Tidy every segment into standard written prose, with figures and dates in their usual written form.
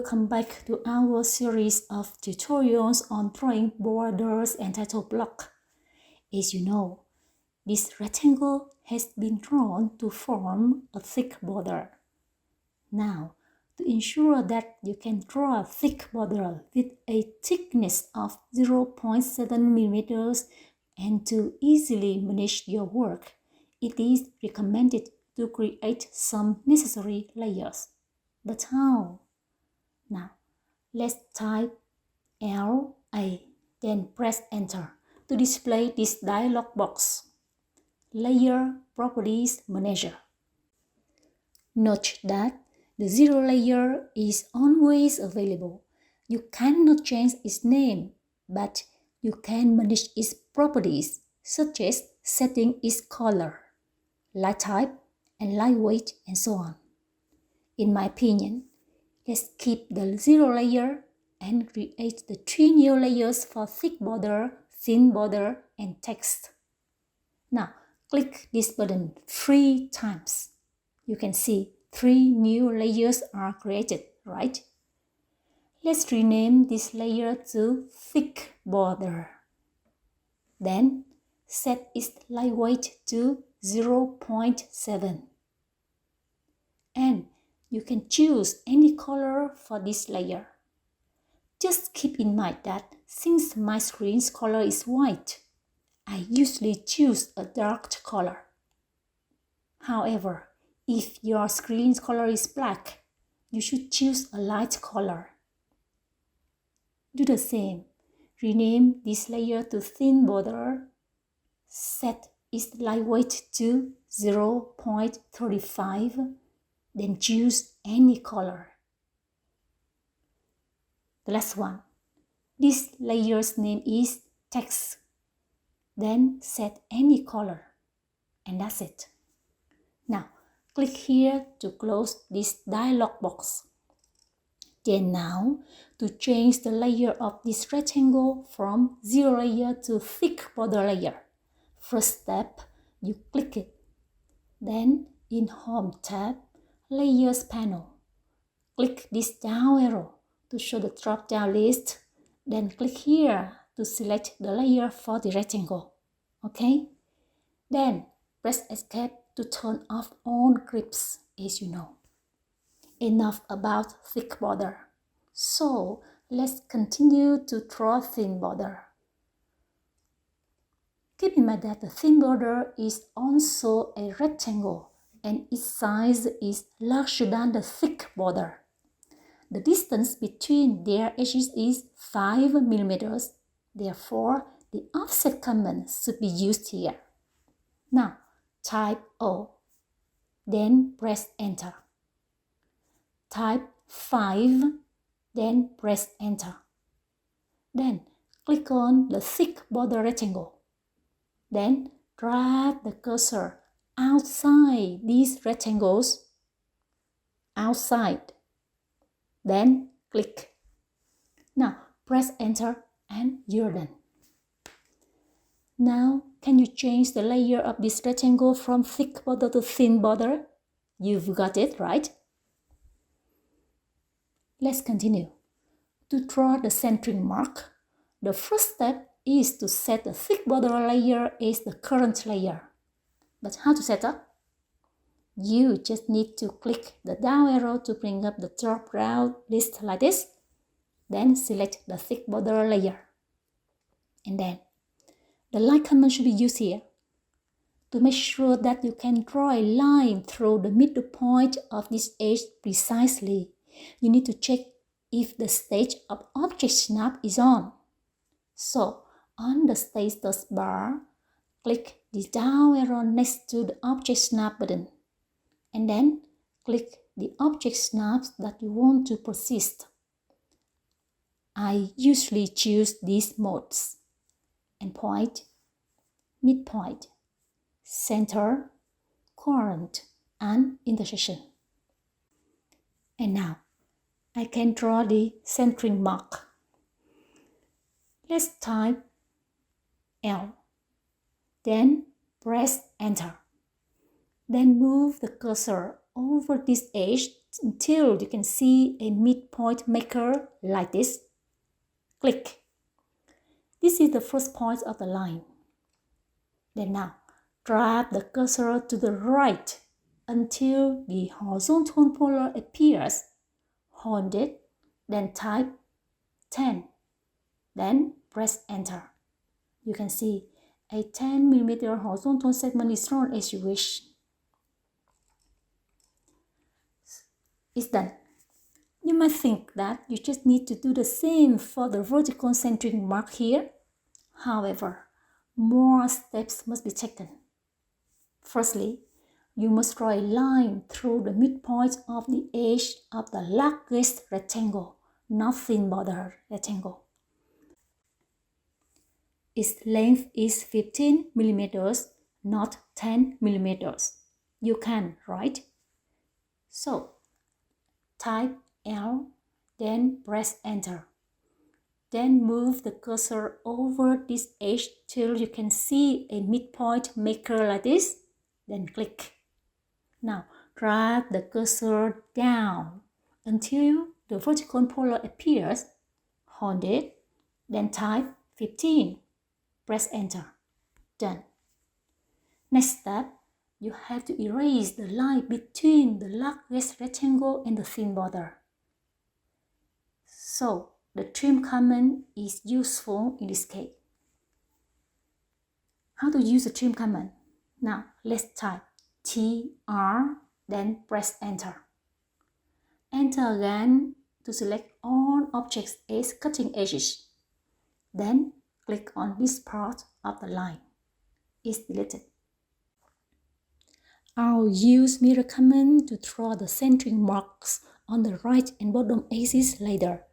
welcome back to our series of tutorials on drawing borders and title block. As you know, this rectangle has been drawn to form a thick border. Now, to ensure that you can draw a thick border with a thickness of 0.7 mm and to easily manage your work, it is recommended to create some necessary layers. But how? Now, let's type LA, then press enter to display this dialog box. Layer Properties Manager. Note that the zero layer is always available. You cannot change its name, but you can manage its properties, such as setting its color, light type, and light weight, and so on. In my opinion, let's keep the zero layer and create the three new layers for thick border, thin border, and text. Now, click this button 3 times. You can see 3 new layers are created, right? Let's rename this layer to thick border. Then, set its light weight to 0.7. And you can choose any color for this layer. Just keep in mind that since my screen's color is white, I usually choose a dark color. However, if your screen's color is black, you should choose a light color. Do the same. Rename this layer to thin border. Set its light weight to 0.35. Then choose any color. The last one. This layer's name is text. Then set any color. And that's it. Now, click here to close this dialog box. Then now, to change the layer of this rectangle from zero layer to thick border layer. First step, you click it. Then, in Home tab, Layers panel. Click this down arrow to show the drop-down list. Then click here to select the layer for the rectangle. Okay? Then press Escape to turn off all grips, as you know. Enough about thick border. So let's continue to draw thin border. Keep in mind that the thin border is also a rectangle and its size is larger than the thick border. The distance between their edges is 5 mm. Therefore, the offset command should be used here. Now, type O. Then press enter. Type 5. Then press enter. Then click on the thick border rectangle. Then drag the cursor outside these rectangles. Outside. Then click. Now press enter and you're done. Now can you change the layer of this rectangle from thick border to thin border? You've got it, right? Let's continue. To draw the centering mark, the first step is to set the thick border layer as the current layer. But how to set up? You just need to click the down arrow to bring up the drop-down list like this. Then select the thick border layer. And then the line command should be used here. To make sure that you can draw a line through the middle point of this edge precisely, you need to check if the stage of object snap is on. So, on the status bar, click the down arrow next to the object snap button. And then click the object snaps that you want to persist. I usually choose these modes: endpoint, midpoint, center, quadrant, and intersection. And now, I can draw the centering mark. Let's type L. Then press enter. Then move the cursor over this edge until you can see a midpoint maker like this. Click. This is the first point of the line. Then now, drag the cursor to the right until the horizontal polar appears. Hold it, then type 10. Then press enter. You can see a 10 mm horizontal segment is drawn as you wish. It's done. You might think that you just need to do the same for the vertical centering mark here. However, more steps must be taken. Firstly, you must draw a line through the midpoint of the edge of the largest rectangle, not thin border rectangle. Its length is 15 mm, not 10 mm. You can, right? So, type L, then press enter. Then move the cursor over this edge till you can see a midpoint maker like this. Then click. Now, drag the cursor down until the vertical polar appears. Hold it, then type 15. Press enter. Done. Next step, you have to erase the line between the largest rectangle and the thin border. So, the trim command is useful in this case. How to use the trim command? Now, let's type TR, then press enter. Enter again to select all objects as cutting edges. Then, click on this part of the line. It's deleted. I'll use mirror command to draw the centering marks on the right and bottom axis later.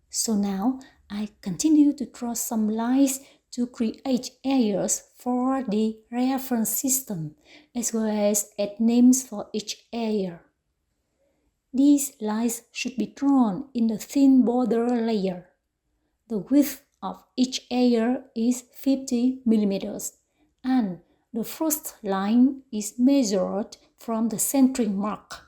So now, I continue to draw some lines to create areas for the reference system, as well as add names for each area. These lines should be drawn in the thin border layer. The width of each area is 50 mm, and the first line is measured from the centering mark.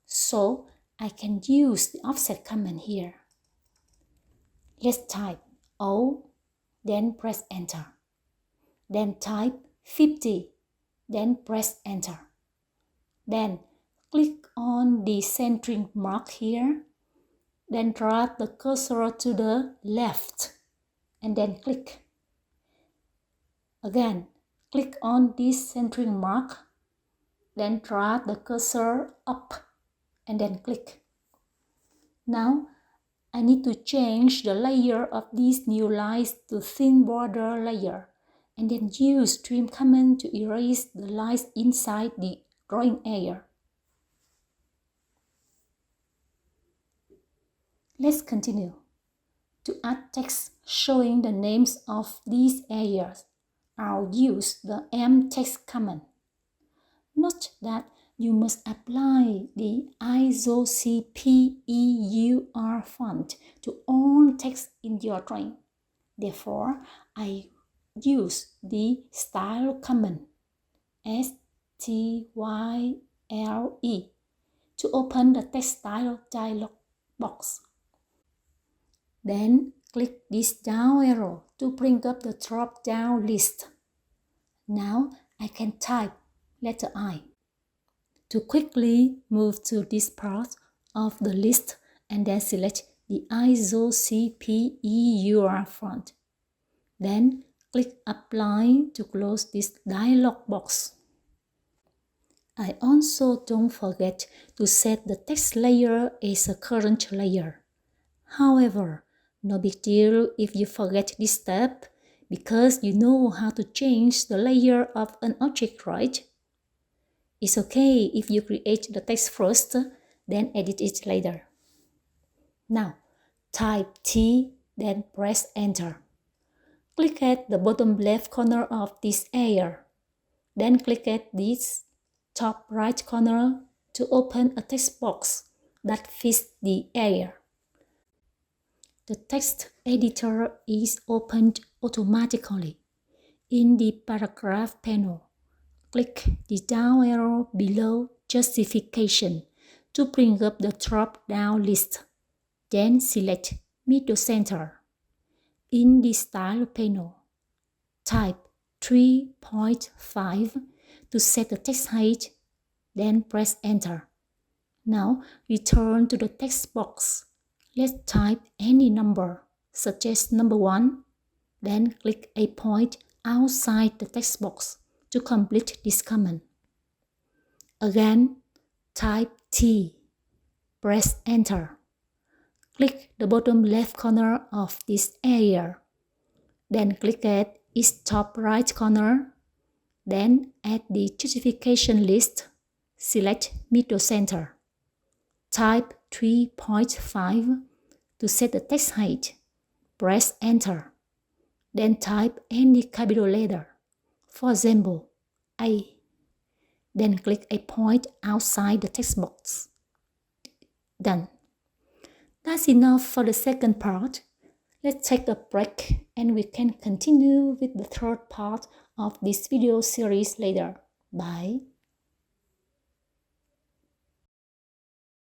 So I can use the offset command here. Let's type O, then press enter. Then type 50, then press enter. Then click on the centering mark here. Then drag the cursor to the left and then click. Again, click on this centering mark. Then drag the cursor up and then click. Now, I need to change the layer of these new lines to thin border layer and then use trim command to erase the lines inside the drawing area. Let's continue. To add text showing the names of these areas, I'll use the mText command. Note that you must apply the ISO CPEUR font to all text in your drawing. Therefore, I use the style command STYLE to open the text style dialog box. Then click this down arrow to bring up the drop-down list. Now I can type letter I. To quickly move to this part of the list and then select the ISO CPEUR font. Then click Apply to close this dialog box. I also don't forget to set the text layer as a current layer. However, no big deal if you forget this step because you know how to change the layer of an object, right? It's okay if you create the text first, then edit it later. Now, type T, then press enter. Click at the bottom left corner of this area. Then click at this top right corner to open a text box that fits the area. The text editor is opened automatically. In the paragraph panel, click the down arrow below Justification to bring up the drop-down list. Then select Middle Center. In the Style panel, type 3.5 to set the text height, then press Enter. Now return to the text box. Let's type any number, such as number 1, then click a point outside the text box to complete this command. Again, type T. Press Enter. Click the bottom left corner of this area. Then click at its top right corner. Then at the justification list, select Middle Center. Type 3.5 to set the text height. Press Enter. Then type any capital letter, for example, A. Then click a point outside the text box. Done. That's enough for the second part. Let's take a break and we can continue with the third part of this video series later. Bye.